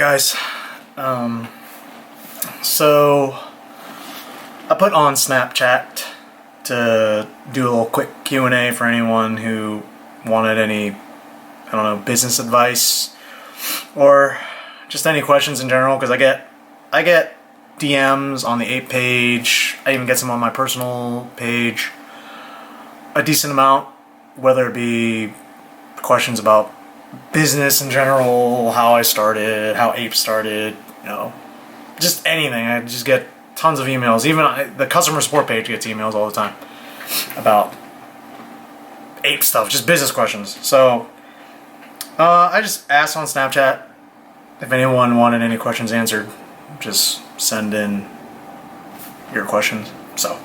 guys. So I put on Snapchat to do a little quick Q&A for anyone who wanted any, I don't know, business advice or just any questions in general, because I get DMs on the Ape page. I even get some on my personal page, a decent amount, whether it be questions about business in general, how I started, how Ape started, you know, just anything. I just get tons of emails. Even the customer support page gets emails all the time about Ape stuff, just business questions. So I just asked on Snapchat if anyone wanted any questions answered. Just send in your questions. So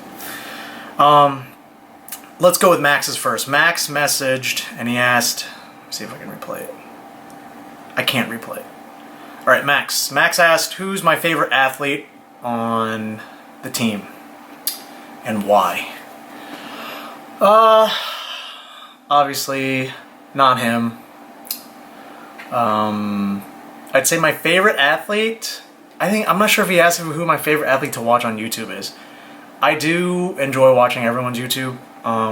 let's go with Max's first. Max messaged and he asked, let's see if I can replay it. I can't replay it. Alright, Max. Max asked, who's my favorite athlete on the team and why? Obviously not him. I'd say my favorite athlete, I'm not sure if he asked who my favorite athlete to watch on YouTube is. I do enjoy watching everyone's YouTube.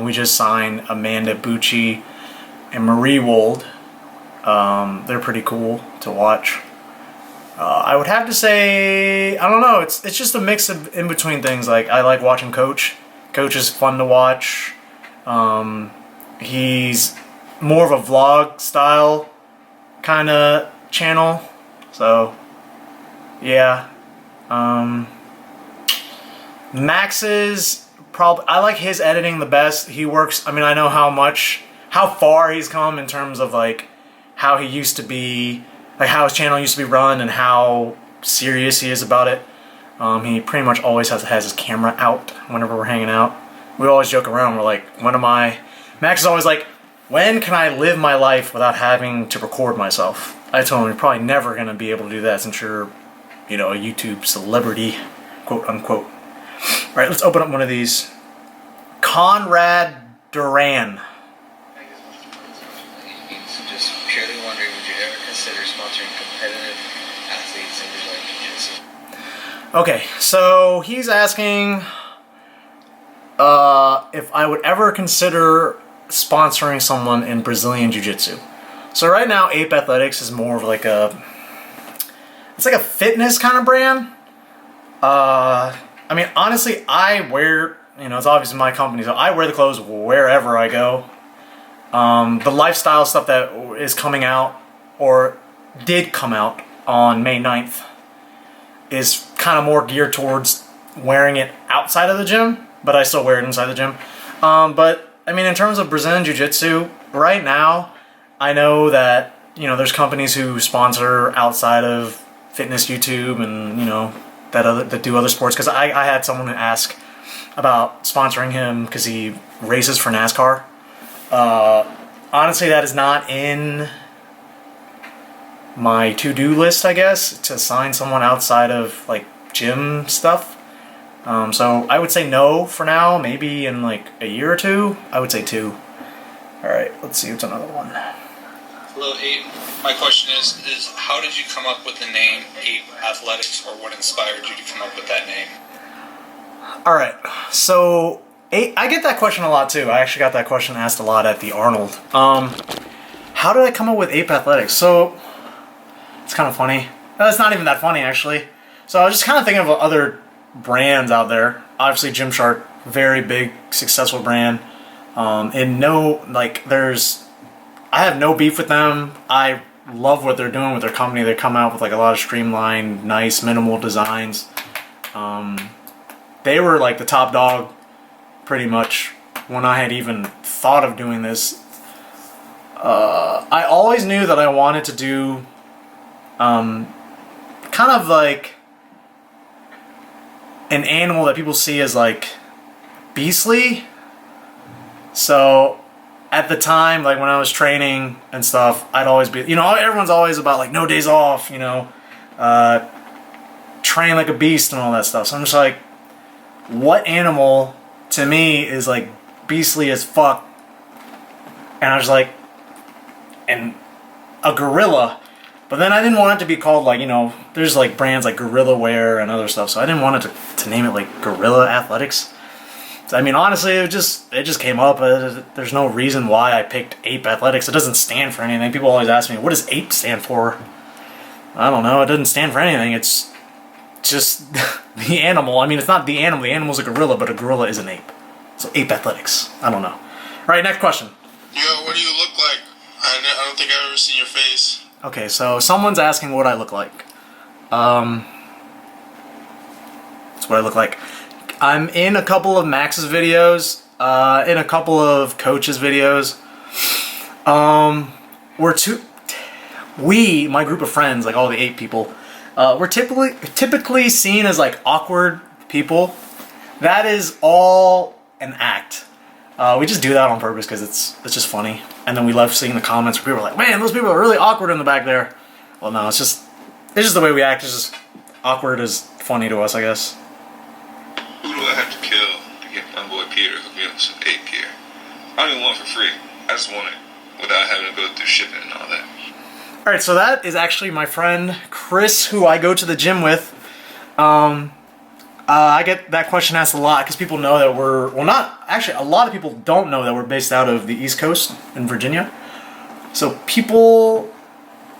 We just signed Amanda Bucci and Marie Wold. They're pretty cool to watch. I would have to say, I don't know, it's just a mix of in between things. Like, I like watching Coach. Coach is fun to watch. He's more of a vlog style kind of channel. So, yeah. Max's probably, I like his editing the best. He works, I mean, I know how far he's come in terms of like how he used to be, like how his channel used to be run and how serious he is about it. He pretty much always has his camera out whenever we're hanging out. We always joke around, we're like, Max is always like, when can I live my life without having to record myself? I told him you're probably never going to be able to do that since you're, you know, a YouTube celebrity, quote unquote. Alright, let's open up one of these. Conrad Duran. Just purely wondering, would you ever consider sponsoring competitive athletes in Brazilian Jiu-Jitsu? Okay, so he's asking if I would ever consider sponsoring someone in Brazilian Jiu-Jitsu. So right now, ApeAthletics is more of like it's like a fitness kind of brand. I mean, honestly, I wear, you know, it's obviously my company, so I wear the clothes wherever I go. The lifestyle stuff that is coming out, or did come out on May 9th, is kind of more geared towards wearing it outside of the gym, but I still wear it inside the gym. But, I mean, in terms of Brazilian Jiu-Jitsu, right now, I know that, you know, there's companies who sponsor outside of fitness YouTube and, you know, that do other sports, because I had someone ask about sponsoring him because he races for NASCAR. Honestly, that is not in my to-do list, I guess, to sign someone outside of like gym stuff. So I would say no for now. Maybe in like a year or two, I would say 2. Alright, let's see what's another one. Hello, Ape. My question is how did you come up with the name ApeAthletics, or what inspired you to come up with that name? Alright, so I get that question a lot too. I actually got that question asked a lot at the Arnold. How did I come up with ApeAthletics? So, it's kind of funny. It's not even that funny, actually. So I was just kind of thinking of other brands out there. Obviously, Gymshark, very big, successful brand. And no, like, I have no beef with them. I love what they're doing with their company. They come out with like a lot of streamlined, nice, minimal designs. They were like the top dog pretty much when I had even thought of doing this. I always knew that I wanted to do kind of like an animal that people see as like beastly. So at the time, like when I was training and stuff, I'd always be, you know, everyone's always about like no days off, you know, train like a beast and all that stuff. So I'm just like, what animal to me is like beastly as fuck? And I was like, and a gorilla But then I didn't want it to be called like, you know, there's like brands like Gorilla Wear and other stuff, so I didn't want it to name it like Gorilla Athletics. So, I mean, honestly, it just came up. There's no reason why I picked ApeAthletics. It doesn't stand for anything. People always ask me, what does ape stand for? I don't know. It doesn't stand for anything. It's just the animal. I mean, it's not the animal. The animal's a gorilla, but a gorilla is an ape. So ApeAthletics. I don't know. All right, next question. Yo, what do you look like? I don't think I've ever seen your face. Okay, so someone's asking what I look like. That's what I look like. I'm in a couple of Max's videos, in a couple of Coach's videos. My group of friends, like all the 8 people, we're typically seen as like awkward people. That is all an act. We just do that on purpose because it's just funny. And then we love seeing the comments where people are like, man, those people are really awkward in the back there. Well, no, it's just the way we act. It's just awkward is funny to us, I guess. Who do I have to kill to get my boy Peter to hook me up with some ape gear? I don't even want it for free. I just want it without having to go through shipping and all that. Alright, so that is actually my friend Chris, who I go to the gym with. I get that question asked a lot because people know that a lot of people don't know that we're based out of the East Coast in Virginia. So people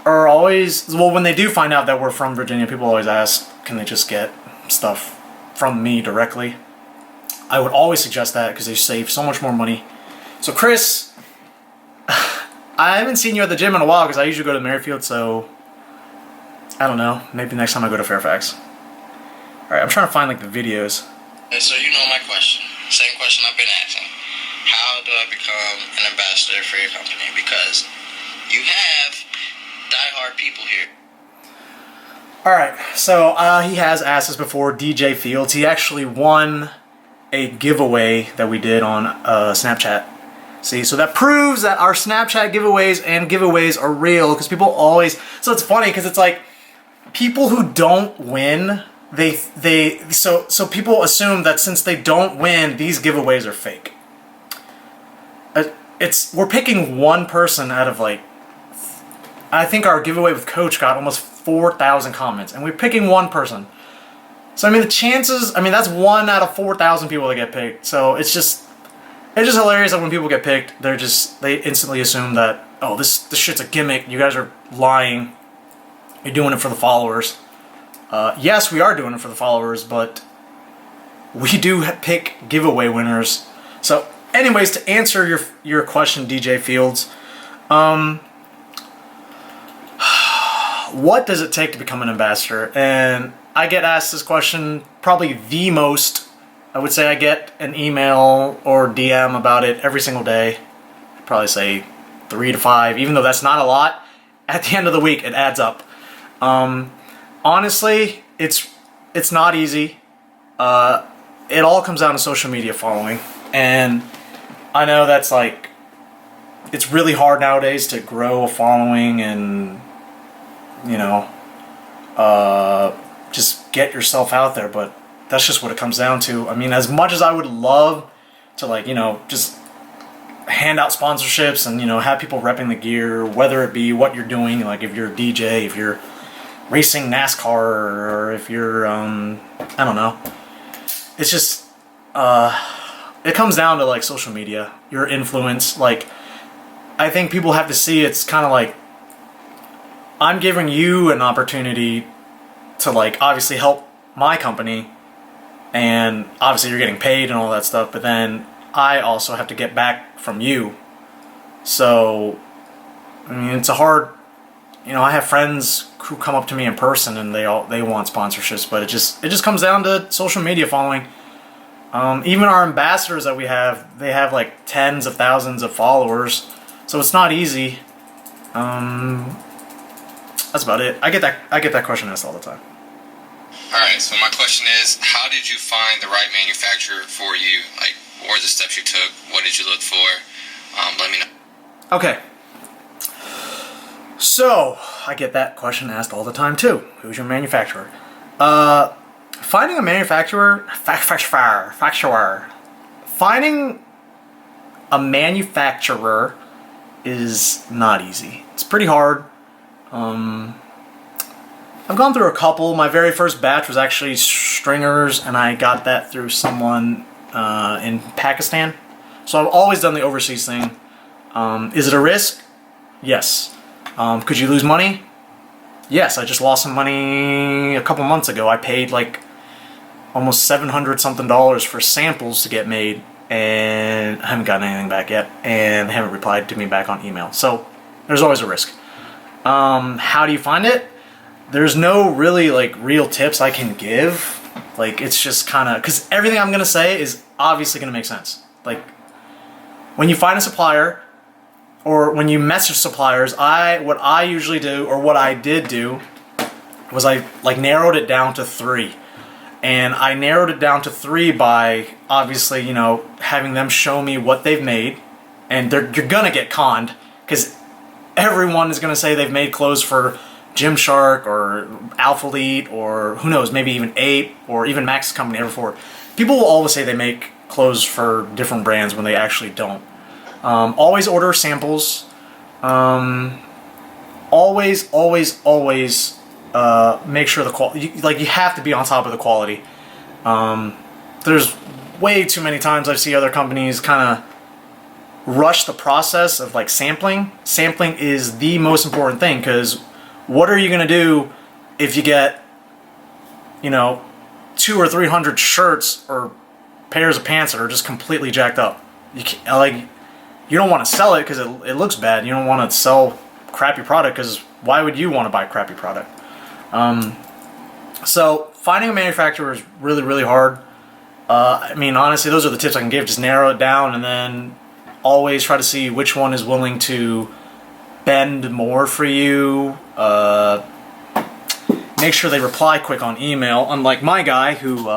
are always, well, when they do find out that we're from Virginia, people always ask, can they just get stuff from me directly? I would always suggest that because they save so much more money. So Chris, I haven't seen you at the gym in a while because I usually go to Merrifield, so I don't know, maybe next time I go to Fairfax. Alright, I'm trying to find like the videos. So you know my question. Same question I've been asking. How do I become an ambassador for your company? Because you have diehard people here. Alright, so he has asked us before, DJ Fields. He actually won a giveaway that we did on Snapchat. See, so that proves that our Snapchat giveaways are real because people always... So it's funny because it's like people who don't win... So people assume that since they don't win, these giveaways are fake. We're picking one person out of like, I think our giveaway with Coach got almost 4,000 comments, and we're picking one person. So I mean the chances, that's 1 out of 4,000 people that get picked. So it's just hilarious that when people get picked, they instantly assume that, oh, this shit's a gimmick. You guys are lying. You're doing it for the followers. Yes, we are doing it for the followers, but we do pick giveaway winners. So, anyways, to answer your question, DJ Fields, what does it take to become an ambassador? And I get asked this question probably the most. I would say I get an email or DM about it every single day. I'd probably say 3 to 5, even though that's not a lot. At the end of the week, it adds up. Honestly, it's not easy. It all comes down to social media following, and I know that's like, it's really hard nowadays to grow a following and, you know, just get yourself out there, but that's just what it comes down to. I mean, as much as I would love to, like, you know, just hand out sponsorships and, you know, have people repping the gear, whether it be what you're doing, like if you're a DJ, if you're racing NASCAR, or if you're, I don't know. It's just, it comes down to, like, social media, your influence. Like, I think people have to see it's kind of like, I'm giving you an opportunity to, like, obviously help my company, and obviously you're getting paid and all that stuff, but then I also have to get back from you. So, I mean, it's a hard, you know, I have friends who come up to me in person and they want sponsorships, but it just comes down to social media following. Even our ambassadors that we have, they have like tens of thousands of followers, so it's not easy. That's about it. I get that question asked all the time. Alright, so my question is, how did you find the right manufacturer for you? Like, what were the steps you took? What did you look for? Let me know. Okay. So, I get that question asked all the time too. Who's your manufacturer? Finding a manufacturer, finding a manufacturer is not easy. It's pretty hard. I've gone through a couple. My very first batch was actually stringers, and I got that through someone in Pakistan. So I've always done the overseas thing. Is it a risk? Yes. Could you lose money? Yes, I just lost some money a couple months ago. I paid like almost $700 something for samples to get made, and I haven't gotten anything back yet, and they haven't replied to me back on email. So there's always a risk. How do you find it? There's no really like real tips I can give. Like, it's just kind of, because everything I'm gonna say is obviously gonna make sense. Like, when you find a supplier, or when you message suppliers, what I usually do, or what I did do, was I like narrowed it down to 3. And I narrowed it down to 3 by obviously, you know, having them show me what they've made. And you're gonna get conned, because everyone is gonna say they've made clothes for Gymshark or ApeAthletics, or who knows, maybe even Ape, or even Max's company, Everforward. People will always say they make clothes for different brands when they actually don't. Always order samples. Always make sure the quality, like, you have to be on top of the quality. There's way too many times I see other companies kind of rush the process of like sampling. Sampling is the most important thing, because what are you going to do if you get, you know, 200 or 300 shirts or pairs of pants that are just completely jacked up? You can't, like, you don't want to sell it because it looks bad. You don't want to sell crappy product, because why would you want to buy crappy product? So finding a manufacturer is really, really hard. I mean, honestly, those are the tips I can give. Just narrow it down, and then always try to see which one is willing to bend more for you. Make sure they reply quick on email, unlike my guy who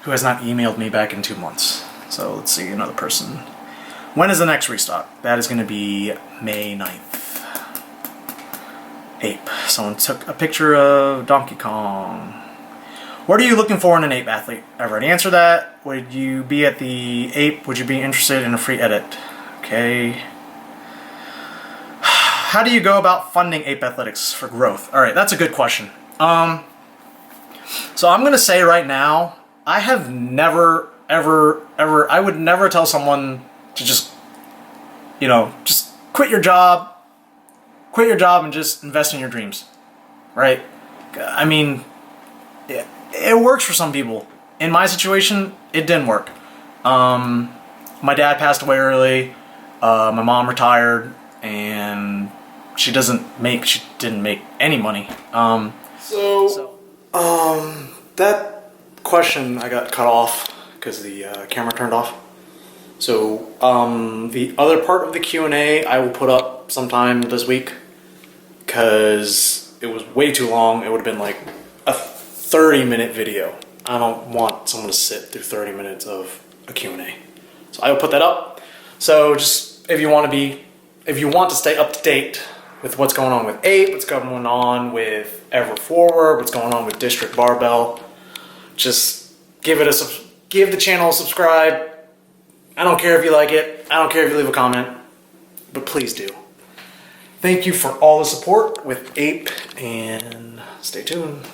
has not emailed me back in 2 months. So let's see, another person. When is the next restock? That is going to be May 9th. Ape. Someone took a picture of Donkey Kong. What are you looking for in an Ape athlete? I've already answered that. Would you be at the Ape? Would you be interested in a free edit? Okay. How do you go about funding ApeAthletics for growth? All right, that's a good question. So I'm going to say right now, I have never, ever, I would never tell someone to just, you know, just quit your job and just invest in your dreams, right? I mean, it works for some people. In my situation, it didn't work. My dad passed away early. My mom retired, and she didn't make any money. That question, I got cut off because the camera turned off. So the other part of the Q&A I will put up sometime this week, because it was way too long. It would have been like a 30-minute video. I don't want someone to sit through 30 minutes of a Q&A. So I will put that up. So just if you want to stay up to date with what's going on with Ape, what's going on with Everforward, what's going on with District Barbell, just give the channel a subscribe. I don't care if you like it. I don't care if you leave a comment, but please do. Thank you for all the support with Ape, and stay tuned.